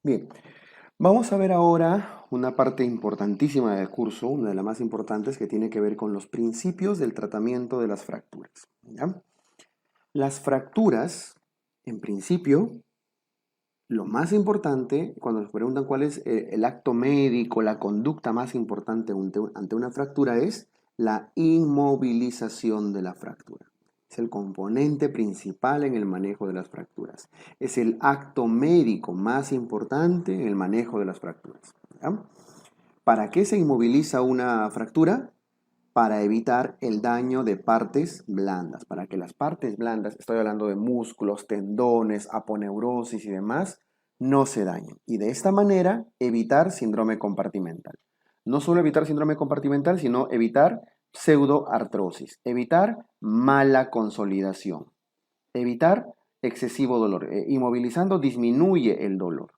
Bien, vamos a ver ahora una parte importantísima del curso, una de las más importantes que tiene que ver con los principios del tratamiento de las fracturas. ¿Ya? Las fracturas, en principio, lo más importante, cuando nos preguntan cuál es el acto médico, la conducta más importante ante una fractura, es la inmovilización de la fractura. Es el componente principal en el manejo de las fracturas. Es el acto médico más importante en el manejo de las fracturas. ¿Ya? ¿Para qué se inmoviliza una fractura? Para evitar el daño de partes blandas, para que las partes blandas, estoy hablando de músculos, tendones, aponeurosis y demás, no se dañen. Y de esta manera evitar síndrome compartimental. No solo evitar síndrome compartimental, sino evitar pseudoartrosis, evitar mala consolidación, evitar excesivo dolor. Inmovilizando disminuye el dolor.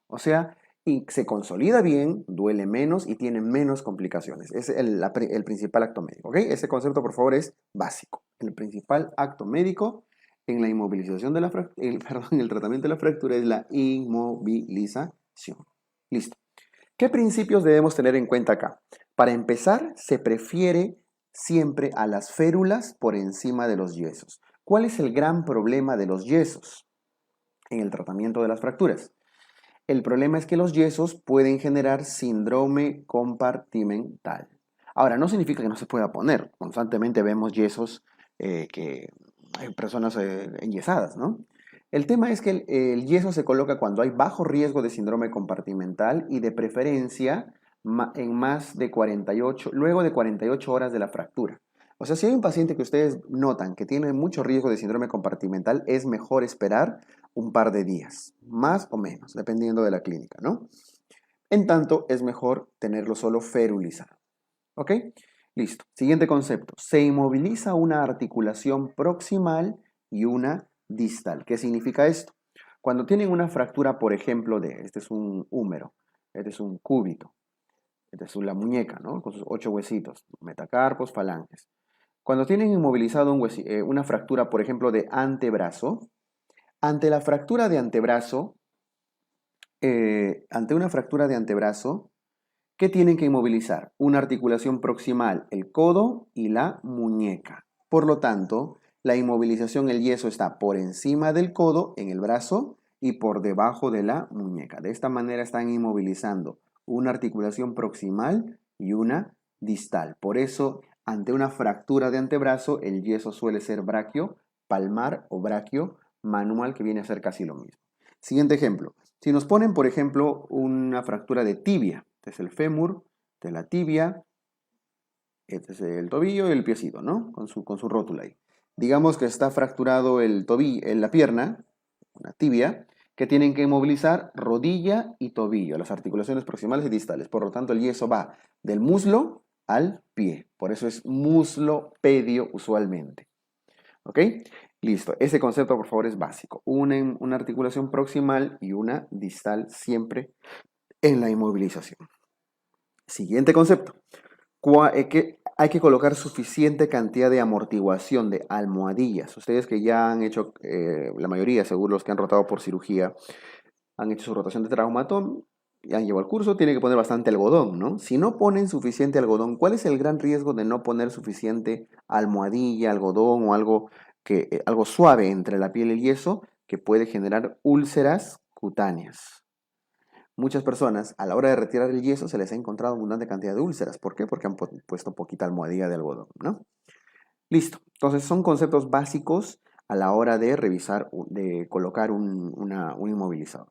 O sea, y se consolida bien, duele menos y tiene menos complicaciones. Es el principal acto médico. ¿Ok? Ese concepto, por favor, es básico. El principal acto médico en la inmovilización de la perdón, en el tratamiento de la fractura es la inmovilización. Listo. ¿Qué principios debemos tener en cuenta acá? Para empezar, se prefiere siempre a las férulas por encima de los yesos. ¿Cuál es el gran problema de los yesos en el tratamiento de las fracturas? El problema es que los yesos pueden generar síndrome compartimental. Ahora, no significa que no se pueda poner. Constantemente vemos yesos que hay personas enyesadas, ¿no? El tema es que el yeso se coloca cuando hay bajo riesgo de síndrome compartimental y de preferencia en más de 48, luego de 48 horas de la fractura. O sea, si hay un paciente que ustedes notan que tiene mucho riesgo de síndrome compartimental, es mejor esperar un par de días, más o menos, dependiendo de la clínica, ¿no? En tanto, es mejor tenerlo solo ferulizado. ¿Ok? Listo. Siguiente concepto. Se inmoviliza una articulación proximal y una distal. ¿Qué significa esto? Cuando tienen una fractura, por ejemplo, este es un húmero, este es un cúbito, esta es la muñeca, ¿no? Con sus 8 huesitos, metacarpos, falanges. Cuando tienen inmovilizado una fractura, por ejemplo, de antebrazo, ante la fractura de antebrazo, ante una fractura de antebrazo, ¿qué tienen que inmovilizar? Una articulación proximal, el codo y la muñeca. Por lo tanto, la inmovilización, el yeso está por encima del codo en el brazo y por debajo de la muñeca. De esta manera están inmovilizando una articulación proximal y una distal. Por eso, ante una fractura de antebrazo, el yeso suele ser braquio palmar o braquio manual, que viene a ser casi lo mismo. Siguiente ejemplo. Si nos ponen, por ejemplo, una fractura de tibia, este es el fémur, de la tibia, este es el tobillo y el piecito, ¿no? Con su rótula ahí. Digamos que está fracturado el tobillo, en la pierna, una tibia, que tienen que inmovilizar rodilla y tobillo, las articulaciones proximales y distales. Por lo tanto, el yeso va del muslo al pie. Por eso es muslo pedio usualmente. ¿Ok? Listo. Ese concepto, por favor, es básico. Una articulación proximal y una distal siempre en la inmovilización. Siguiente concepto. Que hay que colocar suficiente cantidad de amortiguación de almohadillas. Ustedes que ya han hecho, la mayoría, seguro los que han rotado por cirugía, han hecho su rotación de traumatón, y han llevado el curso, tienen que poner bastante algodón, ¿no? Si no ponen suficiente algodón, ¿cuál es el gran riesgo de no poner suficiente almohadilla, algodón o algo suave entre la piel y el yeso que puede generar úlceras cutáneas? Muchas personas, a la hora de retirar el yeso, se les ha encontrado abundante cantidad de úlceras. ¿Por qué? Porque han puesto poquita almohadilla de algodón, ¿no? Listo. Entonces, son conceptos básicos a la hora de revisar, de colocar un inmovilizador.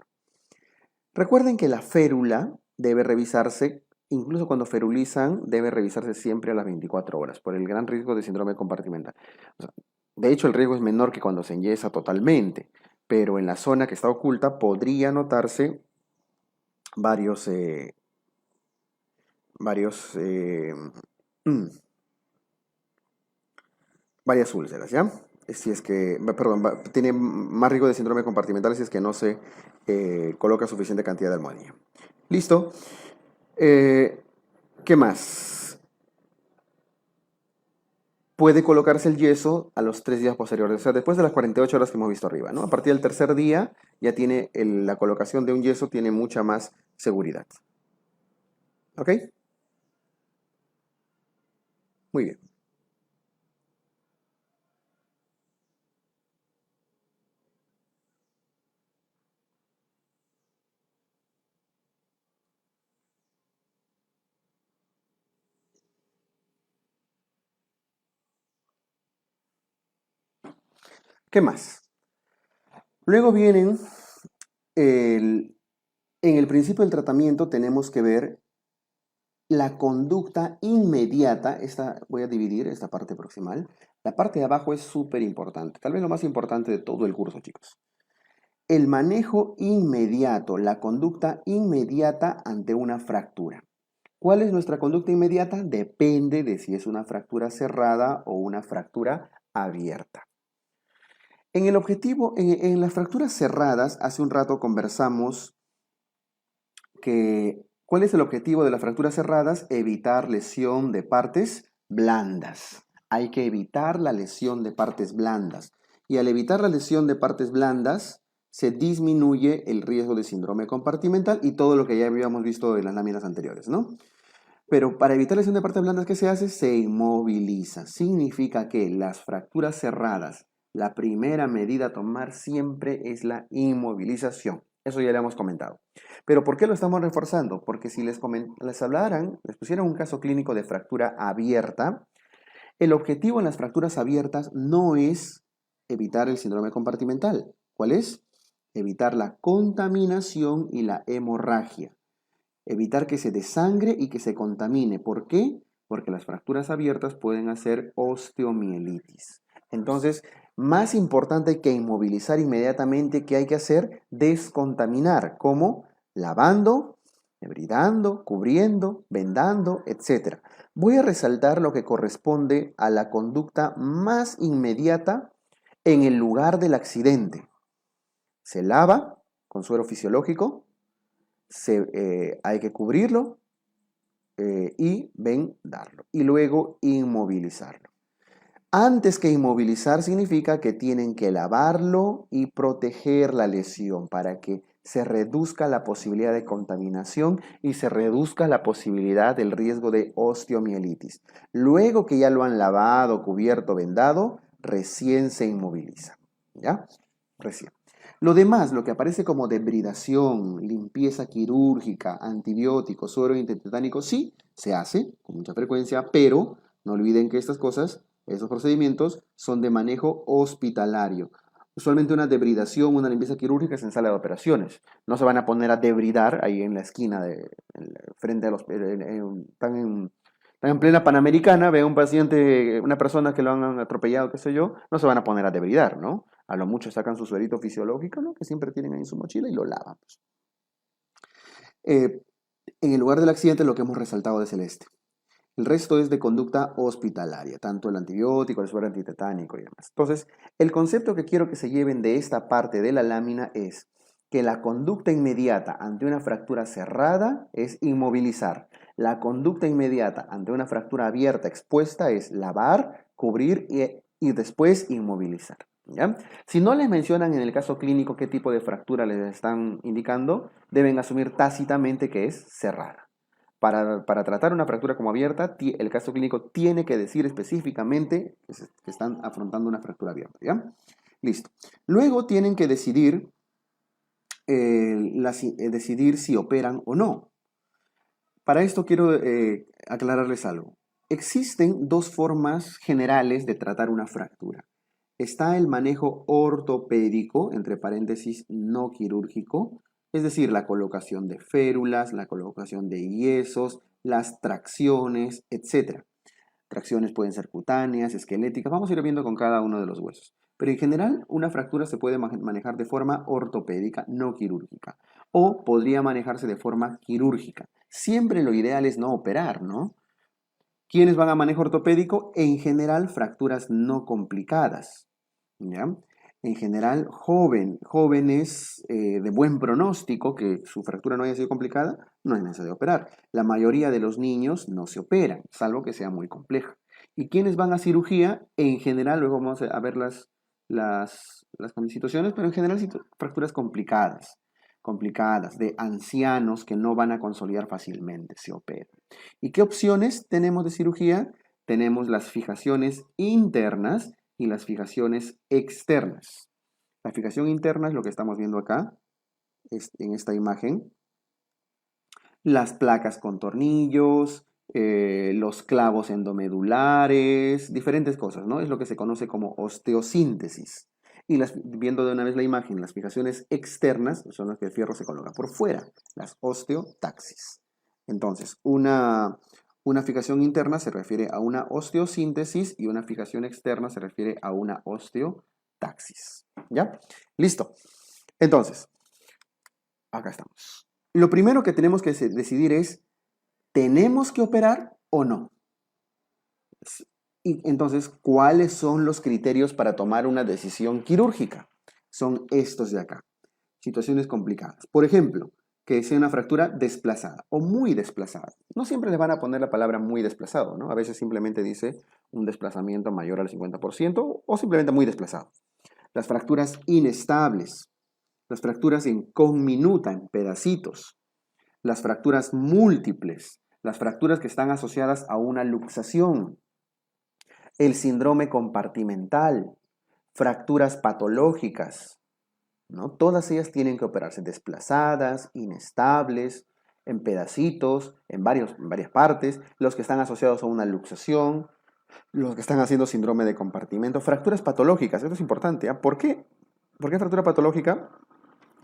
Recuerden que la férula debe revisarse, incluso cuando ferulizan, debe revisarse siempre a las 24 horas, por el gran riesgo de síndrome compartimental. O sea, de hecho, el riesgo es menor que cuando se enyesa totalmente, pero en la zona que está oculta podría notarse varios, varios, mm, varias úlceras, ¿ya? Si es que, perdón, tiene más riesgo de síndrome compartimental si es que no se coloca suficiente cantidad de almohadilla. Listo. Eh, ¿Qué más? puede colocarse el yeso a los 3 días posteriores, o sea, después de las 48 horas que hemos visto arriba, ¿no? A partir del tercer día ya tiene la colocación de un yeso tiene mucha más seguridad. ¿Ok? Muy bien. ¿Qué más? Luego vienen, en el principio del tratamiento tenemos que ver la conducta inmediata. Voy a dividir esta parte proximal. La parte de abajo es súper importante, tal vez lo más importante de todo el curso, chicos. El manejo inmediato, la conducta inmediata ante una fractura. ¿Cuál es nuestra conducta inmediata? Depende de si es una fractura cerrada o una fractura abierta. En el objetivo, en las fracturas cerradas, hace un rato conversamos que ¿cuál es el objetivo de las fracturas cerradas? Evitar lesión de partes blandas. Hay que evitar la lesión de partes blandas. Y al evitar la lesión de partes blandas, se disminuye el riesgo de síndrome compartimental y todo lo que ya habíamos visto en las láminas anteriores, ¿no? Pero para evitar lesión de partes blandas, ¿qué se hace? Se inmoviliza. Significa que las fracturas cerradas, la primera medida a tomar siempre es la inmovilización. Eso ya le hemos comentado. Pero ¿por qué lo estamos reforzando? Porque si les hablaran, les pusieran un caso clínico de fractura abierta, el objetivo en las fracturas abiertas no es evitar el síndrome compartimental. ¿Cuál es? Evitar la contaminación y la hemorragia. Evitar que se desangre y que se contamine. ¿Por qué? Porque las fracturas abiertas pueden hacer osteomielitis. Entonces, más importante que inmovilizar inmediatamente, ¿qué hay que hacer? Descontaminar. ¿Cómo? Lavando, debridando, cubriendo, vendando, etc. Voy a resaltar lo que corresponde a la conducta más inmediata en el lugar del accidente. Se lava con suero fisiológico, hay que cubrirlo y vendarlo. Y luego inmovilizarlo. Antes que inmovilizar significa que tienen que lavarlo y proteger la lesión para que se reduzca la posibilidad de contaminación y se reduzca la posibilidad del riesgo de osteomielitis. Luego que ya lo han lavado, cubierto, vendado, recién se inmoviliza. ¿Ya? Recién. Lo demás, lo que aparece como debridación, limpieza quirúrgica, antibióticos, suero intentino, sí, se hace con mucha frecuencia, pero no olviden que estas cosas, esos procedimientos, son de manejo hospitalario. Usualmente una debridación, una limpieza quirúrgica es en sala de operaciones. No se van a poner a debridar ahí en la esquina, frente a los... están en plena Panamericana, ve a un paciente, una persona que lo han atropellado, qué sé yo, no se van a poner a debridar, ¿no? A lo mucho sacan su suerito fisiológico, ¿no? Que siempre tienen ahí en su mochila y lo lavan, pues. En el lugar del accidente lo que hemos resaltado de celeste. El resto es de conducta hospitalaria, tanto el antibiótico, el suero antitetánico y demás. Entonces, el concepto que quiero que se lleven de esta parte de la lámina es que la conducta inmediata ante una fractura cerrada es inmovilizar. La conducta inmediata ante una fractura abierta expuesta es lavar, cubrir y después inmovilizar. ¿Ya? Si no les mencionan en el caso clínico qué tipo de fractura les están indicando, deben asumir tácitamente que es cerrada. Para tratar una fractura como abierta, el caso clínico tiene que decir específicamente que están afrontando una fractura abierta. ¿Ya? Listo. Luego tienen que decidir, decidir si operan o no. Para esto quiero aclararles algo. Existen dos formas generales de tratar una fractura. Está el manejo ortopédico, entre paréntesis, no quirúrgico, es decir, la colocación de férulas, la colocación de yesos, las tracciones, etc. Tracciones pueden ser cutáneas, esqueléticas, vamos a ir viendo con cada uno de los huesos. Pero en general, una fractura se puede manejar de forma ortopédica, no quirúrgica, o podría manejarse de forma quirúrgica. Siempre lo ideal es no operar, ¿no? ¿Quiénes van a manejo ortopédico? En general, fracturas no complicadas. ¿Ya? En general, jóvenes de buen pronóstico, que su fractura no haya sido complicada, no es necesario operar. La mayoría de los niños no se operan, salvo que sea muy compleja. ¿Y quiénes van a cirugía? En general, luego vamos a ver las situaciones, pero en general fracturas complicadas, de ancianos que no van a consolidar fácilmente, se operan. ¿Y qué opciones tenemos de cirugía? Tenemos las fijaciones internas y las fijaciones externas. La fijación interna es lo que estamos viendo acá, en esta imagen. Las placas con tornillos, los clavos endomedulares, diferentes cosas, ¿no? Es lo que se conoce como osteosíntesis. Y viendo de una vez la imagen, las fijaciones externas son las que el fierro se coloca por fuera, las osteotaxis. Entonces, una fijación interna se refiere a una osteosíntesis y una fijación externa se refiere a una osteotaxis. ¿Ya? Listo. Entonces, acá estamos. Lo primero que tenemos que decidir es, ¿tenemos que operar o no? Y entonces, ¿cuáles son los criterios para tomar una decisión quirúrgica? Son estos de acá. Situaciones complicadas. Por ejemplo, que sea una fractura desplazada o muy desplazada. No siempre le van a poner la palabra muy desplazado, ¿no? A veces simplemente dice un desplazamiento mayor al 50% o simplemente muy desplazado. Las fracturas inestables. Las fracturas en conminuta, en pedacitos. Las fracturas múltiples, las fracturas que están asociadas a una luxación, el síndrome compartimental, fracturas patológicas, ¿no? Todas ellas tienen que operarse desplazadas, inestables, en pedacitos, en varias partes, los que están asociados a una luxación, los que están haciendo síndrome de compartimento, fracturas patológicas, esto es importante, ¿eh? ¿Por qué? ¿Por qué fractura patológica?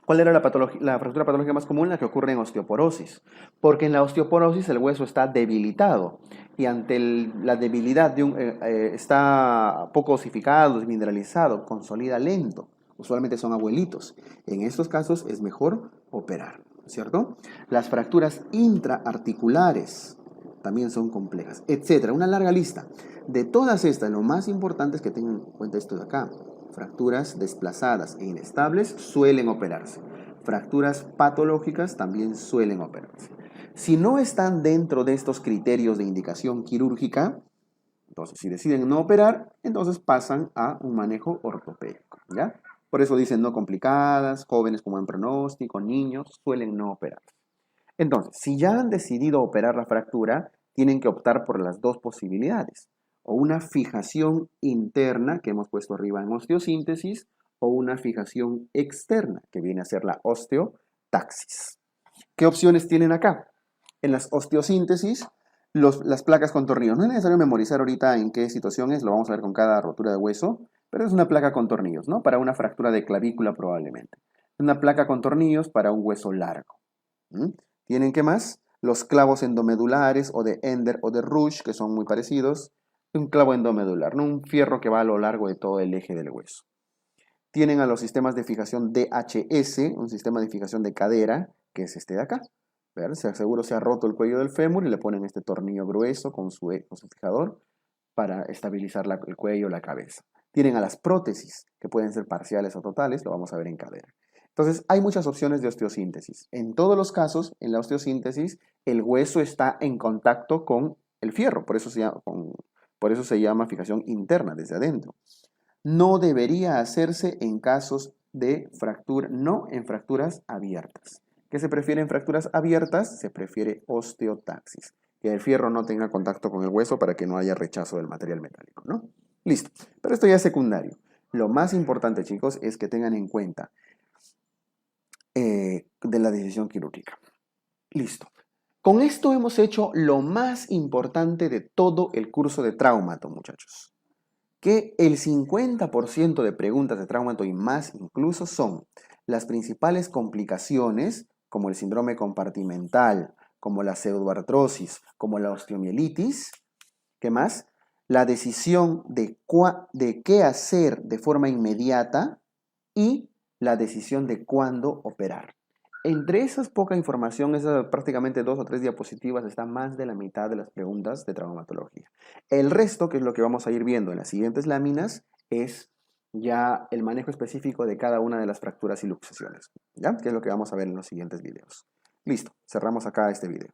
¿Cuál era la fractura patológica más común? La que ocurre en osteoporosis. Porque en la osteoporosis el hueso está debilitado y ante la debilidad está poco osificado, desmineralizado, consolida lento. Usualmente son abuelitos. En estos casos es mejor operar, ¿cierto? Las fracturas intraarticulares también son complejas, etcétera. Una larga lista. De todas estas, lo más importante es que tengan en cuenta esto de acá. Fracturas desplazadas e inestables suelen operarse. Fracturas patológicas también suelen operarse. Si no están dentro de estos criterios de indicación quirúrgica, entonces si deciden no operar, entonces pasan a un manejo ortopédico, ¿ya? Por eso dicen no complicadas, jóvenes con buen pronóstico, niños, suelen no operar. Entonces, si ya han decidido operar la fractura, tienen que optar por las dos posibilidades. O una fijación interna, que hemos puesto arriba en osteosíntesis, o una fijación externa, que viene a ser la osteotaxis. ¿Qué opciones tienen acá? En las osteosíntesis, las placas con tornillos. No es necesario memorizar ahorita en qué situación es, lo vamos a ver con cada rotura de hueso, pero es una placa con tornillos, ¿no? Para una fractura de clavícula probablemente. Una placa con tornillos para un hueso largo. ¿Mm? ¿Tienen qué más? Los clavos endomedulares o de Ender o de Rush, que son muy parecidos. Un clavo endomedular, ¿no? Un fierro que va a lo largo de todo el eje del hueso. Tienen a los sistemas de fijación DHS, un sistema de fijación de cadera, que es este de acá. Seguro se ha roto el cuello del fémur y le ponen este tornillo grueso con su fijador para estabilizar el cuello o la cabeza. Tienen a las prótesis, que pueden ser parciales o totales, lo vamos a ver en cadera. Entonces, hay muchas opciones de osteosíntesis. En todos los casos, en la osteosíntesis, el hueso está en contacto con el fierro, por eso se llama fijación interna, desde adentro. No debería hacerse en casos de fractura, no en fracturas abiertas. ¿Qué se prefiere en fracturas abiertas? Se prefiere osteotaxis, que el fierro no tenga contacto con el hueso para que no haya rechazo del material metálico, ¿no? Listo, pero esto ya es secundario. Lo más importante, chicos, es que tengan en cuenta de la decisión quirúrgica. Listo. Con esto hemos hecho lo más importante de todo el curso de traumato, muchachos. Que el 50% de preguntas de traumato y más incluso son las principales complicaciones, como el síndrome compartimental, como la pseudoartrosis, como la osteomielitis. ¿Qué más? La decisión de qué hacer de forma inmediata y la decisión de cuándo operar. Entre esas poca información, esas prácticamente 2 o 3 diapositivas, está más de la mitad de las preguntas de traumatología. El resto, que es lo que vamos a ir viendo en las siguientes láminas, es ya el manejo específico de cada una de las fracturas y luxaciones, ¿ya? Que es lo que vamos a ver en los siguientes videos. Listo, cerramos acá este video.